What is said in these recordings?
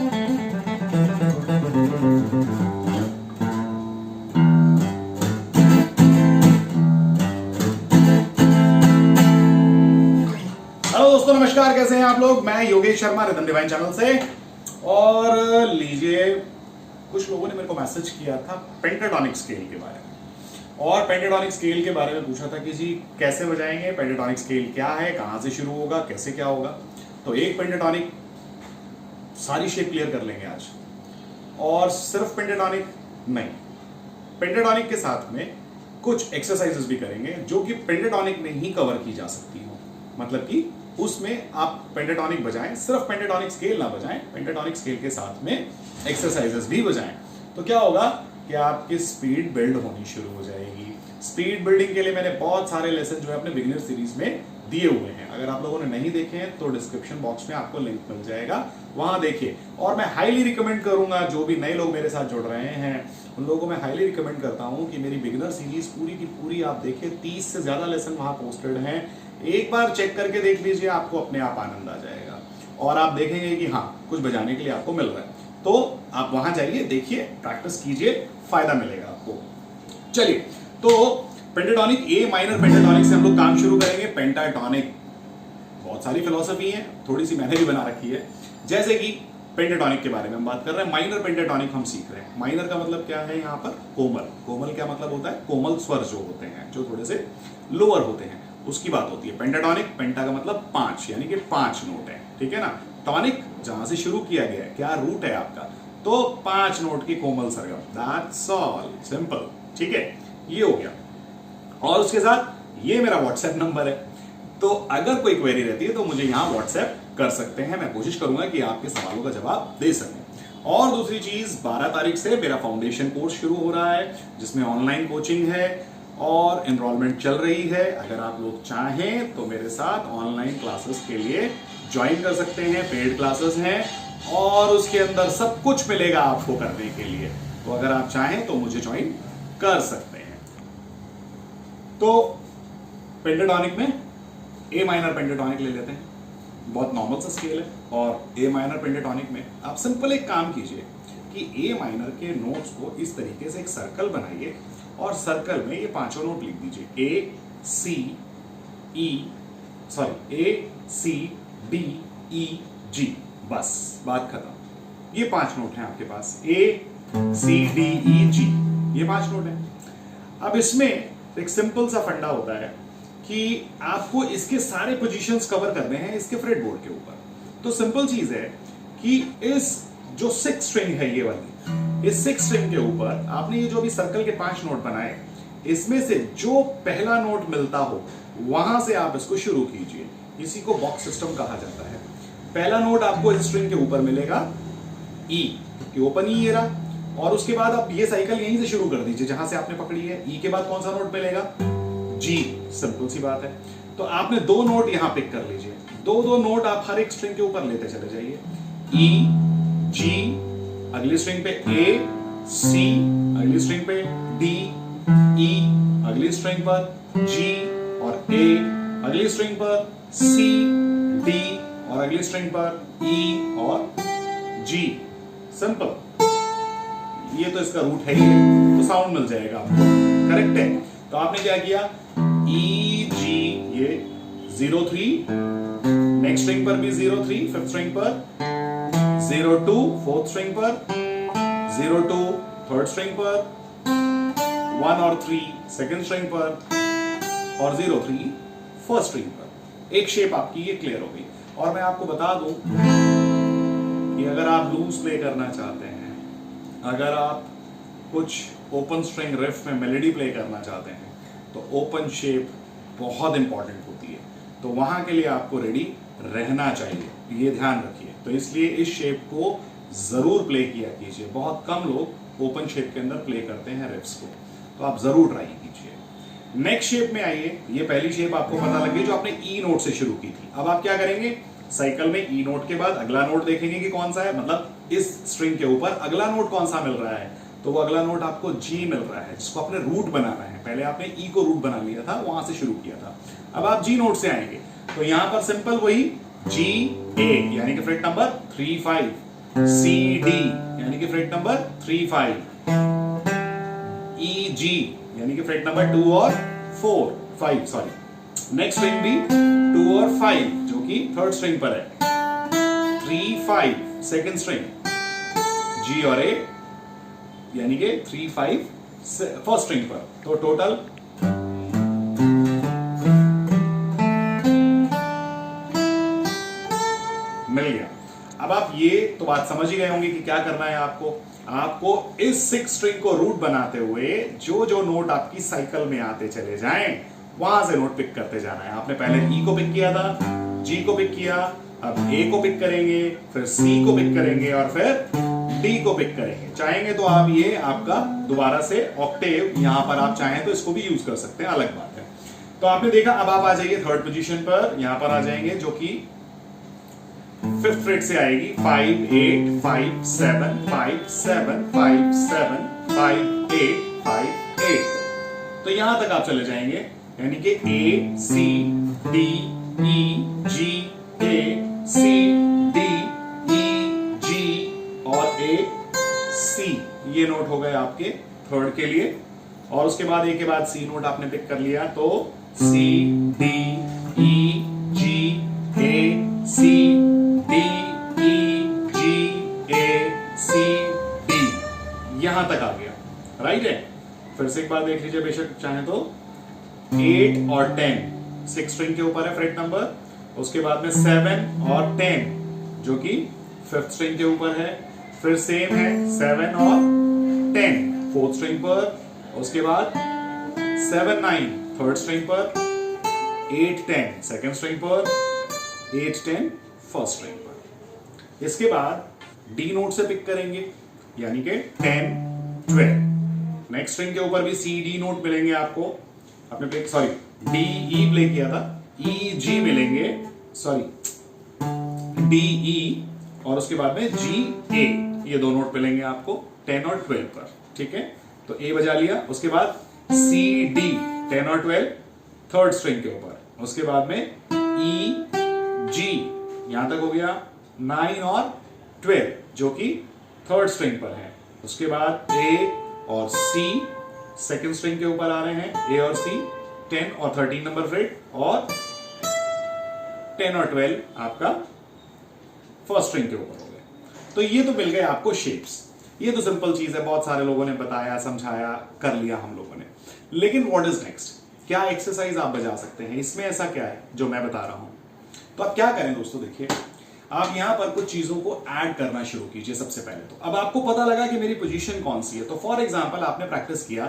Hello दोस्तों, नमस्कार। कैसे हैं आप लोग? मैं Yogesh Sharma, rhythm divine channel से। और लीजिए, कुछ लोगों ने मेरे को मैसेज किया था पेंटाटोनिक स्केल के बारे में, और पेंटाटोनिक स्केल के बारे में पूछा था कि जी कैसे बजाएंगे, पेंटाटोनिक स्केल क्या है, कहां से शुरू होगा, कैसे क्या होगा। तो एक पेंटाटोनिक सारी शेप क्लियर कर लेंगे आज। और सिर्फ पेंटाटोनिक नहीं, पेंटाटोनिक के साथ में कुछ एक्सरसाइजेस भी करेंगे जो कि पेंटाटोनिक में ही कवर की जा सकती हो। मतलब कि उसमें आप पेंटाटोनिक बजाएं, सिर्फ पेंटाटोनिक स्केल ना बजाएं, पेंटाटोनिक स्केल के साथ में एक्सरसाइजेस भी बजाएं। तो क्या होगा कि आपकी स्पीड बिल्ड होनी शुरू हो जाएगी। स्पीड बिल्डिंग के लिए मैंने बहुत सारे लेसन जो है अपने बिगिनर सीरीज में दिए हुए हैं। अगर आप लोगों ने नहीं देखे हैं तो डिस्क्रिप्शन बॉक्स में आपको लिंक मिल जाएगा, वहां देखिए। और मैं हाईली रिकमेंड करूंगा, जो भी नए लोग मेरे साथ जुड़ रहे हैं उन लोगों को मैं हाईली रिकमेंड करता हूं कि मेरी बिगिनर सीरीज पूरी की पूरी आप देखिए। 30 से ज्यादा लेसन वहां पोस्टेड हैं। एक बार चेक करके देख लीजिए, आपको अपने आप आनंद आ जाएगा और आप देखेंगे कि हाँ, कुछ बजाने के लिए आपको मिल रहा है। तो आप वहां जाइए, देखिए, प्रैक्टिस कीजिए, फायदा मिलेगा आपको। चलिए, तो पेंटाटोनिक, ए माइनर पेंटाटोनिक से हम लोग काम शुरू करेंगे। पेंटाटोनिक बहुत सारी फिलॉसफी है, थोड़ी सी मैंने भी बना रखी है। जैसे कि पेंटाटोनिक के बारे में हम बात कर रहे हैं, माइनर पेंटाटोनिक हम सीख रहे हैं। माइनर का मतलब क्या है यहाँ पर? कोमल। कोमल क्या मतलब होता है? कोमल स्वर जो होते हैं, जो थोड़े से लोअर होते हैं, उसकी बात होती है। पेंटाटोनिक, पेंटा का मतलब 5, यानी कि 5 नोट है, ठीक है ना। टॉनिक जहां से शुरू किया गया है, क्या रूट है आपका, तो 5 नोट की कोमल सरगम, दैट्स ऑल, सिंपल, ठीक है। ये हो गया। और उसके साथ ये मेरा व्हाट्सएप नंबर है, तो अगर कोई क्वेरी रहती है तो मुझे यहां व्हाट्सएप कर सकते हैं। मैं कोशिश करूंगा कि आपके सवालों का जवाब दे सकें। और दूसरी चीज, 12 तारीख से मेरा फाउंडेशन कोर्स शुरू हो रहा है, जिसमें ऑनलाइन कोचिंग है और एनरोलमेंट चल रही है। अगर आप लोग चाहें तो मेरे साथ ऑनलाइन क्लासेस के लिए ज्वाइन कर सकते हैं। पेड क्लासेस हैं और उसके अंदर सब कुछ मिलेगा आपको करने के लिए। तो अगर आप चाहें तो मुझे ज्वाइन कर सकते हैं। तो पेंटाटोनिक में ए माइनर पेंटाटोनिक ले लेते हैं, बहुत नॉर्मल सा स्केल है। और ए माइनर पेंटाटोनिक में आप सिंपल एक काम कीजिए कि ए माइनर के नोट्स को इस तरीके से एक सर्कल बनाइए और सर्कल में ये 5 नोट लिख दीजिए। ए सी डी ई जी, बस बात खत्म। ये 5 नोट हैं आपके पास, ए सी डी ई जी, ये 5 नोट हैं। अब इसमें एक सिंपल सा फंडा होता है कि आपको इसके सारे पोजीशंस कवर करने हैं इसके फ्रेट बोर्ड के ऊपर। तो सिंपल चीज है कि इस जो 6 स्ट्रिंग है, ये वाली, इस 6 स्ट्रिंग के ऊपर आपने ये जो अभी सर्कल के 5 नोट बनाए, इसमें से जो पहला नोट मिलता हो वहां से आप इसको शुरू कीजिए। इसी को बॉक्स सिस्टम कहा जाता है। पहला नोट आपको इस स्ट्रिंग के ऊपर मिलेगा, ई, कि ओपन ई ये रहा। और उसके बाद आप ये साइकिल यहीं से शुरू कर दीजिए जहां से आपने पकड़ी है। ई के बाद कौन सा नोट मिलेगा? जी, सिंपल सी बात है। तो आपने 2 नोट यहां पिक कर लीजिए। 2 नोट आप हर एक स्ट्रिंग के ऊपर लेते चले जाइए। ई, जी, अगली स्ट्रिंग पे ए, सी, अगली स्ट्रिंग पे डी, ई, अगली स्ट्रिंग पर जी और ए, अगली स्ट्रिंग पर सी, डी और अगली स्ट्रिंग पर ई और जी। सिंपल। ये तो इसका रूट है ही है, तो साउंड मिल जाएगा आपको, करेक्ट है। तो आपने क्या किया, ई जी, ये 0-3, नेक्स्ट स्ट्रिंग पर भी 0-3, 5th स्ट्रिंग पर 0-2, 4th स्ट्रिंग पर 0-2, 3rd स्ट्रिंग पर 1 और 3 सेकंड स्ट्रिंग पर और 0-3 फर्स्ट स्ट्रिंग पर। एक शेप आपकी ये क्लियर हो गई। और मैं आपको बता दूं कि अगर आप ब्लूज प्ले करना चाहते हैं, अगर आप कुछ ओपन स्ट्रिंग रिफ में मेलोडी प्ले करना चाहते हैं, तो ओपन शेप बहुत इंपॉर्टेंट होती है। तो वहां के लिए आपको रेडी रहना चाहिए, ये ध्यान रखिए। तो इसलिए इस शेप को जरूर प्ले किया कीजिए। बहुत कम लोग ओपन शेप के अंदर प्ले करते हैं रिफ्स को, तो आप जरूर ट्राई कीजिए। नेक्स्ट शेप में आइए। ये पहली शेप आपको पता लग गई जो आपने ई नोट से शुरू की थी। अब आप क्या करेंगे, साइकिल में ई नोट के बाद अगला नोट देखेंगे कि कौन सा है, मतलब इस स्ट्रिंग के ऊपर अगला नोट कौन सा मिल रहा है। तो वो अगला नोट आपको जी मिल रहा है, जिसको आपने रूट बनाना है। पहले आपने ई को रूट बना लिया था, वहां से शुरू किया था। अब आप जी नोट से आएंगे तो यहां पर सिंपल वही जी ए, यानी कि फ्रेट नंबर 3-5। सी डी यानी कि फ्रेट नंबर 3 5, ई जी यानी कि फ्रेट नंबर 2 और 5 सॉरी। नेक्स्ट स्ट्रिंग भी 2 और 5 जो कि थर्ड स्ट्रिंग पर है, 3 5 सेकंड स्ट्रिंग, जी और ए यानी कि 3 5 फर्स्ट स्ट्रिंग पर। तो टोटल मिल गया। अब आप ये तो बात समझ ही गए होंगे कि क्या करना है आपको इस 6 स्ट्रिंग को रूट बनाते हुए जो जो नोट आपकी साइकिल में आते चले जाएं वहां से नोट पिक करते जाना है। आपने पहले ई को पिक किया था, जी को पिक किया, अब ए को पिक करेंगे, फिर सी को पिक करेंगे और फिर डी को पिक करेंगे। चाहेंगे तो आप ये आपका दोबारा से ऑक्टेव यहां पर आप चाहें तो इसको भी यूज कर सकते हैं, अलग बात है। तो आपने देखा, अब आप आ जाइए थर्ड पोजीशन पर, यहां पर आ जाएंगे जो कि फिफ्थ फ्रेट से आएगी 5 8 5 7 5 7 5 7 5 8 5 8। तो यहां तक आप चले जाएंगे यानी कि ए सी डी ई जी, ए सी डी ई जी और ए सी, ये नोट हो गए आपके थर्ड के लिए। और उसके बाद ए के बाद सी नोट आपने पिक कर लिया, तो सी डी ई जी ए सी डी ई जी ए सी डी, यहां तक आ गया, राइट है। फिर से एक बार देख लीजिए, बेशक चाहे तो 8 और 10 6 स्ट्रिंग के ऊपर है फ्रेट नंबर, उसके बाद में 7 और 10 जो कि फिफ्थ स्ट्रिंग के ऊपर है, फिर सेम है 7 और 10 फोर्थ स्ट्रिंग पर, उसके बाद 7 9 थर्ड स्ट्रिंग पर, 8 10 सेकंड स्ट्रिंग पर, 8 10 फर्स्ट स्ट्रिंग पर। इसके बाद डी नोट से पिक करेंगे यानी कि 10 12। नेक्स्ट स्ट्रिंग के ऊपर भी सी डी नोट मिलेंगे आपको, आपने pick sorry D E play किया था, ई जी मिलेंगे, सॉरी डी ई और उसके बाद में जी ए, ये दो नोट मिलेंगे आपको 10 और 12 पर, ठीक है। तो ए बजा लिया, उसके बाद सी डी 10 और 12 थर्ड स्ट्रिंग के ऊपर, उसके बाद में ई जी यहां तक हो गया 9 और 12 जो कि थर्ड स्ट्रिंग पर है, उसके बाद ए और सी सेकंड स्ट्रिंग के ऊपर आ रहे हैं, ए और सी 10 और 13 नंबर फ्रेट, और 10 और 12 आपका फर्स्ट स्ट्रिंग के ऊपर हो गए। तो ये तो मिल गए आपको शेप्स, ये तो सिंपल चीज है, बहुत सारे लोगों ने बताया समझाया कर लिया हम लोगों ने। लेकिन व्हाट इज नेक्स्ट, क्या एक्सरसाइज आप बजा सकते हैं, इसमें ऐसा क्या है जो मैं बता रहा हूं। तो आप क्या करें दोस्तों, देखिए आप यहां पर कुछ चीजों को ऐड करना शुरू कीजिए। सबसे पहले तो अब आपको पता लगा कि मेरी पोजीशन कौन सी है, तो फॉर एग्जांपल आपने प्रैक्टिस किया,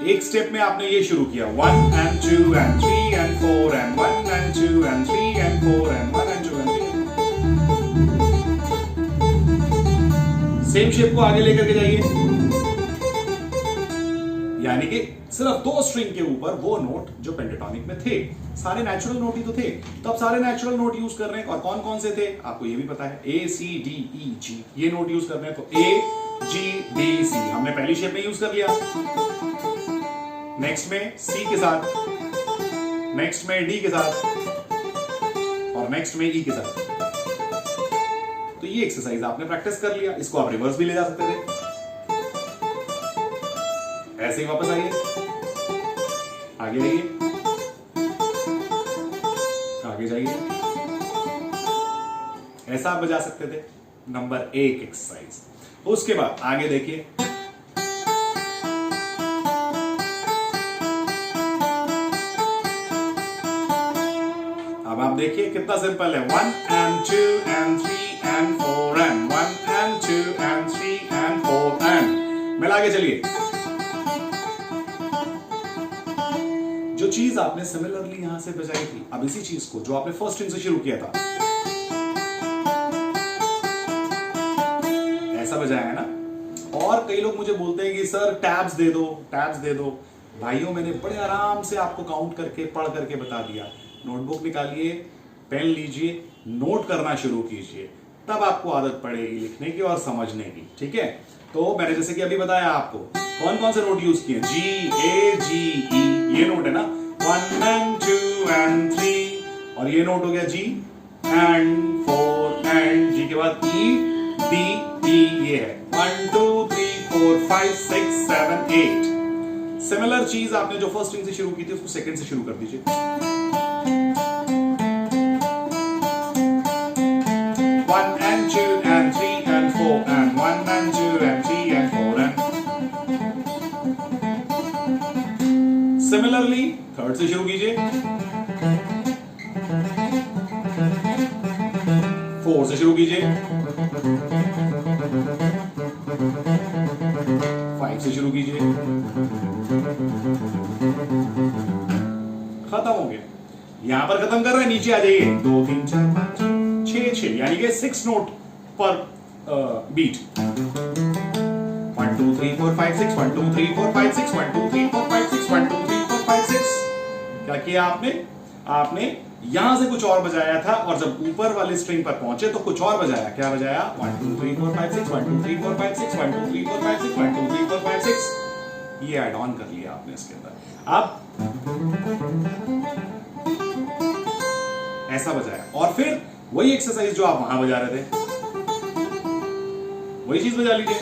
एक स्टेप में आपने ये शुरू किया 1 and 2 and 3 and 4 and 1 and 2 and 3 and 4 and 1 and 2 and 3। Same shape को आगे लेकर के जाइए, यानी कि सिर्फ 2 स्ट्रिंग के ऊपर वो नोट जो पेंटाटोनिक में थे, सारे नेचुरल नोट ही तो थे। तो अब सारे नेचुरल नोट यूज कर रहे हैं, और कौन कौन से थे आपको ये भी पता है, ए सी डी ई जी, ये नोट यूज कर रहे हैं। तो ए जी डी सी हमने पहली शेप में यूज कर लिया, नेक्स्ट में सी के साथ, नेक्स्ट में डी के साथ, और नेक्स्ट में ई के साथ। तो ये एक्सरसाइज आपने प्रैक्टिस कर लिया, इसको आप रिवर्स भी ले जा सकते थे। ऐसे ही वापस आइए, आगे जाइए, आगे जाइए, ऐसा आप बजा सकते थे। Number 1 exercise. उसके बाद आगे देखिए, अब आप देखिए कितना सिंपल है, 1 and 2 and 3 and 4 and 1 and 2 and 3 and 4 and मिला के चलिए। जो चीज आपने सिमिलरली यहां से बजाई थी, अब इसी चीज को जो आपने फर्स्ट स्ट्रिंग से शुरू किया था ऐसा बजाया है ना। और कई लोग मुझे बोलते हैं कि सर टैब्स दे दो, टैब्स दे दो। भाइयों मैंने बड़े आराम से आपको काउंट करके पढ़ करके बता दिया। नोटबुक निकालिए, पेन लीजिए, नोट करना शुरू कीजिए, तब आपको आदत पड़ेगी लिखने की और समझने की, ठीक है। तो मैंने जैसे कि अभी बताया आपको कौन कौन से नोट यूज किए, जी ए जी ई, ये नोट है ना, 1 and 2 and 3, और ये नोट हो गया जी एंड 4 एंड जी के बाद ई डी ई, ये है 1 2 3 4 5 6 7 8। सिमिलर चीज आपने जो फर्स्ट स्ट्रिंग से शुरू की थी उसको सेकंड से शुरू कर दीजिए। 1 and 2 and 3 and 4 and 1 and 2 and 3 and 4 and similarly third से शुरू कीजिए, 4 से शुरू कीजिए, 5 से शुरू कीजिए, खत्म हो गया। यहां पर खत्म कर रहे हैं, नीचे आ जाइए 2 3 4 5 6 6 यानी कि 6 नोट पर बीट। 1 2 3 4 5 6 1 2 3 4 5 6 1 2 3 4 5 6 1 2 3 4 5 6। क्या किया आपने यहां से कुछ और बजाया था और जब ऊपर वाले स्ट्रिंग पर पहुंचे तो कुछ और बजाया। क्या बजाया? 1 2 3 4 5 6 1 2 3 4 5 6 1 2 3 4 5 6 1 2 3 4 5 6। ये ऐड ऑन कर लिया आपने इसके अंदर। अब ऐसा बजाया और फिर वही एक्सरसाइज जो आप वहां बजा रहे थे वही चीज बजा लीजिए।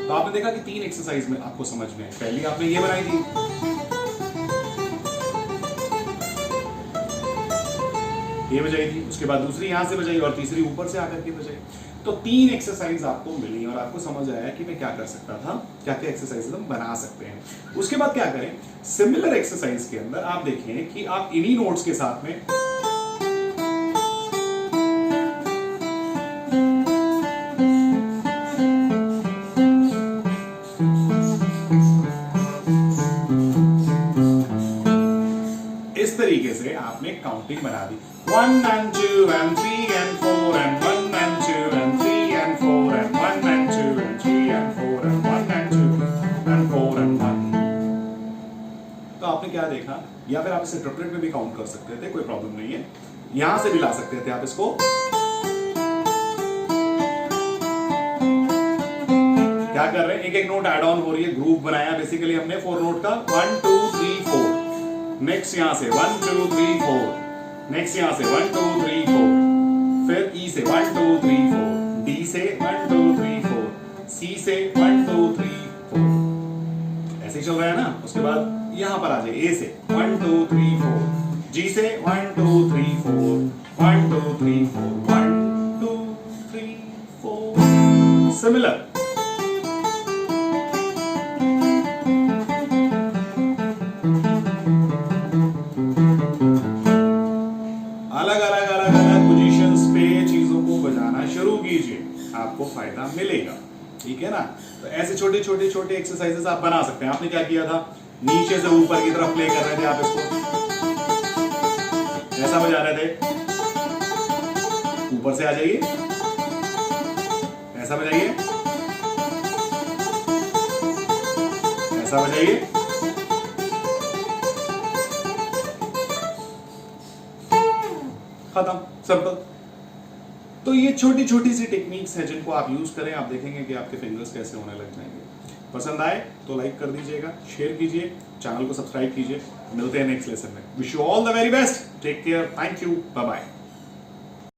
तो आपने देखा कि 3 एक्सरसाइज में आपको समझ में आई। पहली आपने ये बनाई थी, ये बजाई थी, उसके बाद दूसरी यहां से बजाई और तीसरी ऊपर से आकर के बजाई। तो 3 एक्सरसाइज आपको मिली और आपको समझ आया कि मैं क्या कर सकता था, क्या क्या एक्सरसाइज हम बना सकते हैं। उसके बाद क्या करें, सिमिलर एक्सरसाइज के अंदर आप देखें कि आप इन्हीं नोट्स के साथ में इस तरीके से आपने काउंटिंग बना दी। 1 and 2 and 3 and 4 and 1 and 2 and 3 and 4 and 1 and 2 and 3 and 4 and 1 and 2 and 4 and 1। तो आपने क्या देखा, या फिर आप इसे ट्रिपलेट में भी काउंट कर सकते थे, कोई प्रॉब्लम नहीं है। यहां से भी ला सकते थे आप इसको। क्या कर रहे हैं, एक एक नोट ऐड ऑन हो रही है, ग्रुप बनाया बेसिकली हमने 4 नोट का। 1 2 3 4, नेक्स्ट यहां से 1 2 3 4, नेक्स्ट यहां से 1 2 3 4, फिर ई से 1 2 3 4, डी से 1 2 3 4, सी से 1 2 3 4, ऐसे ही चल रहा है ना। उसके बाद यहां पर आ जाए, ए से 1 2 3 4, जी से 1 2 3 4, 1 2 3 4, 1 2 3 4। सिमिलर आपको फायदा मिलेगा, ठीक है ना। तो ऐसे छोटे छोटे छोटे एक्सरसाइजेस आप बना सकते हैं। आपने क्या किया था, नीचे से ऊपर की तरफ प्ले कर रहे थे आप इसको, ऐसा बजा रहे थे। ऊपर से आ जाइए, ऐसा बजाइए, ऐसा बजाइए, खत्म, सिंपल। तो ये छोटी छोटी सी टेक्निक्स हैं जिनको आप यूज करें, आप देखेंगे कि आपके फिंगर्स कैसे होने लग जाएंगे। पसंद आए तो लाइक कर दीजिएगा, शेयर कीजिए, चैनल को सब्सक्राइब कीजिए। मिलते हैं नेक्स्ट लेसन में। Wish you all the very best, take care, thank you, bye bye.